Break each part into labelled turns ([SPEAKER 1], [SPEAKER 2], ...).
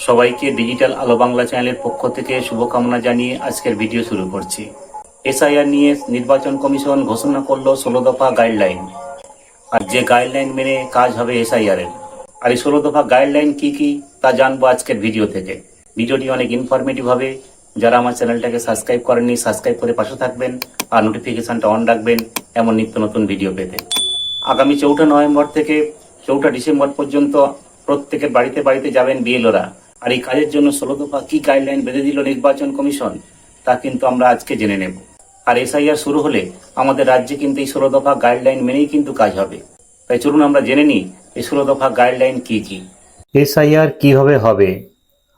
[SPEAKER 1] সবাইকে ডিজিটাল আলো বাংলা চ্যানেলের পক্ষ থেকে শুভকামনা জানিয়ে আজকের ভিডিও শুরু করছি। এসআইআর নিয়ে নির্বাচন কমিশন ঘোষণা করলো 16 দফা গাইডলাইন। আর যে গাইডলাইন মেনে কাজ হবে এসআইআর এর, আর এই 16 দফা গাইডলাইন কি কি তা জানবো আজকের ভিডিও থেকে। ভিডিওটি অনেক ইনফরমেটিভ হবে। যারা আমার চ্যানেলটাকে সাবস্ক্রাইব করেননি সাবস্ক্রাইব করে পাশে থাকবেন আর নোটিফিকেশনটা অন রাখবেন এমন নিত্য নতুন ভিডিও পেতে। আগামী 4 নভেম্বর থেকে 4 ডিসেম্বর পর্যন্ত প্রত্যেকের বাড়িতে বাড়িতে যাবেন বিএলওরা। আর এই কাজের জন্য 16 দফা কি গাইডলাইন বেঁধে দিল নির্বাচন কমিশন তা কিন্তু আমরা আজকে জেনে নেব। আর এসআইআর শুরু হলে আমাদের রাজ্যে কিন্তু এই 16 দফা গাইডলাইন মেনেই কিন্তু কাজ হবে। তাই চলুন আমরা জেনে নিই এই 16 দফা গাইডলাইন কি কি। এসআইআর কিভাবে হবে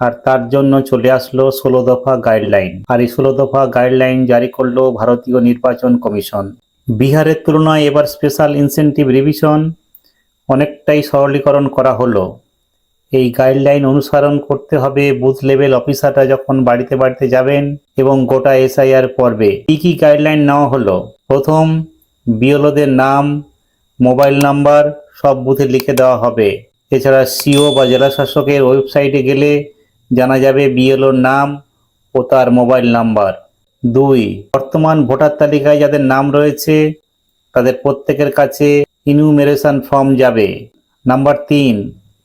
[SPEAKER 1] আর তার জন্য চলে আসলো 16 দফা গাইডলাইন। আর এই 16 দফা গাইডলাইন জারি করলো ভারতীয় নির্বাচন কমিশন। বিহারের তুলনায় এবার স্পেশাল ইনসেনটিভ রিভিশন অনেকটাই সরলীকরণ করা হলো। এই গাইডলাইন অনুসরণ করতে হবে বুথ লেভেল অফিসাররা যখন বাড়িতে বাড়িতে যাবেন এবং গোটা এসআইআর পর্বে। কি কি গাইডলাইন নেওয়া হলো? প্রথম, বিএলওদের নাম, মোবাইল নাম্বার সব বুথে লিখে দেওয়া হবে। এছাড়া সিও বা জেলা শাসকের ওয়েবসাইটে গেলে জানা যাবে বিএলওর নাম ও তার মোবাইল নাম্বার। 2, বর্তমান ভোটার তালিকায় যাদের নাম রয়েছে তাদের প্রত্যেকের কাছে ইনুমেরেশন ফর্ম যাবে। নাম্বার 3,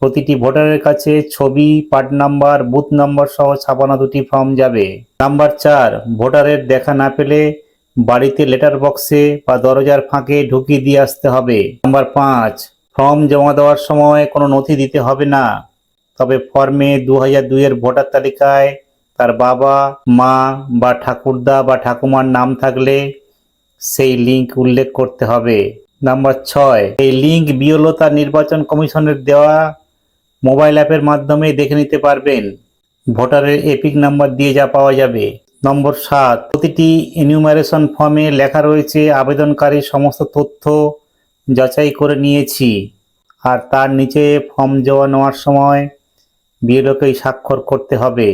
[SPEAKER 1] প্রতিটি ভোটারের কাছে ছবি, পার্ট নাম্বার, বুথ নম্বর সহ ছাপানো 2টি ফর্ম যাবে। নাম্বার 4, ভোটারের দেখা না পেলে বাড়িতে লেটার বক্সে বা দরজার ফাঁকে ঢুকিয়ে দিয়ে আসতে হবে। নাম্বার 5, ফর্ম জমা দেওয়ার সময় কোনো নথি দিতে হবে না, তবে ফর্মে 2002 এর ভোটার তালিকায় তার বাবা, মা বা ঠাকুরদা বা ঠাকুমার নাম থাকলে সেই লিঙ্ক উল্লেখ করতে হবে। নাম্বার 6, এই লিঙ্ক বিএলও তার নির্বাচন কমিশনের দেওয়া মোবাইল অ্যাপের মাধ্যমে দেখে নিতে পারবেন। ভোটারের এপিক নাম্বার দিয়ে যা পাওয়া যাবে। নম্বর 7, প্রতিটি এনিউমারেশন ফর্মে লেখা রয়েছে আবেদনকারীর সমস্ত তথ্য যাচাই করে নিয়েছি। আর তার নিচে ফর্ম জমা নেওয়ার সময় বিএলওকেই স্বাক্ষর করতে হবে।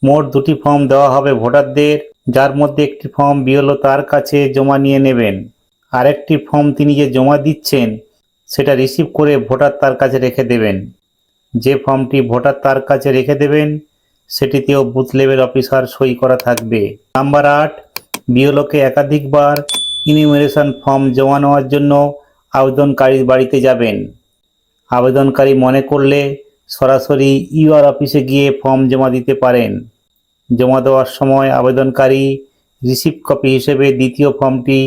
[SPEAKER 1] মোট 2টি ফর্ম দেওয়া হবে ভোটারদের, যার মধ্যে একটি ফর্ম বিএলও তার কাছে জমা নিয়ে নেবেন। আরেকটি ফর্ম তিনি যে জমা দিচ্ছেন সেটা রিসিভ করে ভোটার তার কাছে রেখে দেবেন। যে ফর্মটি ভোটার তার কাছে রেখে দেবেন সেটিতেও বুথ লেভেল অফিসার সই করা থাকবে। নাম্বার 8, বিএলওকে একাধিকবার ইনিউমারেশন ফর্ম জমা নেওয়ার জন্য আবেদনকারীর বাড়িতে যাবেন। আবেদনকারী মনে করলে সরাসরি ইউআর অফিসে গিয়ে ফর্ম জমা দিতে পারেন। জমা দেওয়ার সময় আবেদনকারী রিসিপ্ট কপি হিসেবে দ্বিতীয় ফর্মটি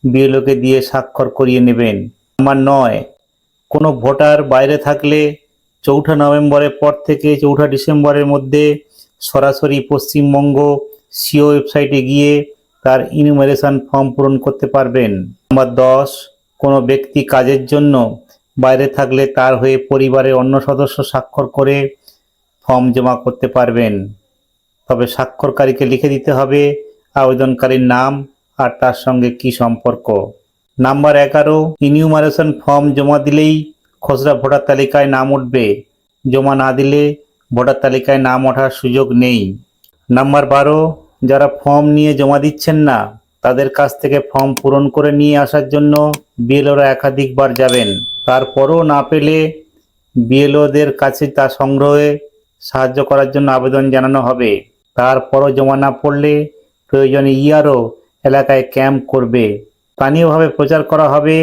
[SPEAKER 1] বিএলওকে দিয়ে স্বাক্ষর করিয়ে নেবেন। নাম্বার 9, কোনো ভোটার বাইরে থাকলে 4 নভেম্বরের পর থেকে 4 ডিসেম্বরের মধ্যে সরাসরি পশ্চিমবঙ্গ সিও ওয়েবসাইটে গিয়ে তার ইনুমারেশন ফর্ম পূরণ করতে পারবেন। নাম্বার 10, কোনো ব্যক্তি কাজের জন্য বাইরে থাকলে তার হয়ে পরিবারের অন্য সদস্য স্বাক্ষর করে ফর্ম জমা করতে পারবেন, তবে স্বাক্ষরকারীকে লিখে দিতে হবে আবেদনকারীর নাম আর তার সঙ্গে কি সম্পর্ক। নাম্বার 11, ইনিউমারেশন ফর্ম জমা দিলেই খসড়া ভোটার তালিকায় নাম উঠবে, জমা না দিলে ভোটার তালিকায় নাম ওঠার সুযোগ নেই। নাম্বার 12, যারা ফর্ম নিয়ে জমা দিচ্ছেন না তাদের কাছ থেকে ফর্ম পূরণ করে নিয়ে আসার জন্য বিএলওরা একাধিকবার যাবেন। তারপরও না পেলে বিএলওদের কাছে তা সংগ্রহে সাহায্য করার জন্য আবেদন জানানো হবে। তারপরও জমা না পড়লে প্রয়োজনে ইআরও এলাকায় ক্যাম্প করবে। স্থানীয়ভাবে প্রচার করা হবে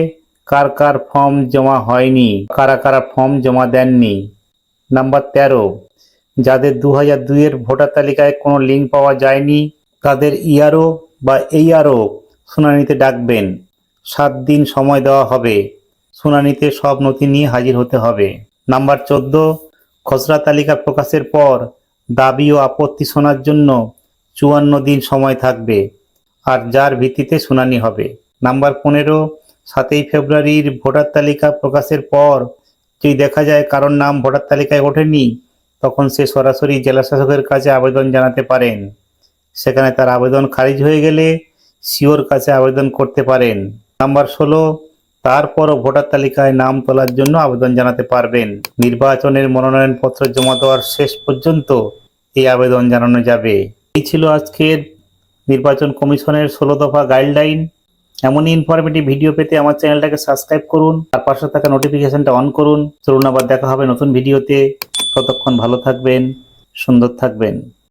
[SPEAKER 1] কার কার ফর্ম জমা হয়নি, কারা কারা ফর্ম জমা দেননি। নাম্বার 13, যাদের 2002 এর ভোটার তালিকায় কোনো লিঙ্ক পাওয়া যায়নি তাদের ইআরও বা এইআরও শুনানিতে ডাকবেন। 7 দিন সময় দেওয়া হবে। শুনানিতে সব নথি নিয়ে হাজির হতে হবে। নাম্বার 14, খসড়া তালিকা প্রকাশের পর দাবি ও আপত্তি শোনার জন্য 54 দিন সময় থাকবে, আর যার ভিত্তিতে শুনানি হবে। নাম্বার 15, 7 ফেব্রুয়ারির ভোটার তালিকা প্রকাশের পর যদি দেখা যায় কারোর নাম ভোটার তালিকায় ওঠেনি তখন সে সরাসরি জেলা শাসকের কাছে আবেদন জানাতে পারেন। সেখানে তার আবেদন খারিজ হয়ে গেলে সিওর কাছে আবেদন করতে পারেন। নাম্বার 16, তারপরও ভোটার তালিকায় নাম তোলার জন্য আবেদন জানাতে পারবেন। নির্বাচনের মনোনয়নপত্র জমা দেওয়ার শেষ পর্যন্ত এই আবেদন জানানো যাবে। এই ছিল আজকের নির্বাচন কমিশনের 16 দফা গাইডলাইন। এমনই ইনফরমেটিভ ভিডিও পেতে আমার চ্যানেলটাকে সাবস্ক্রাইব করুন আর পাশে থাকা নোটিফিকেশনটা অন করুন। চলুন আবার দেখা হবে নতুন ভিডিওতে। ততক্ষণ ভালো থাকবেন, সুন্দর থাকবেন।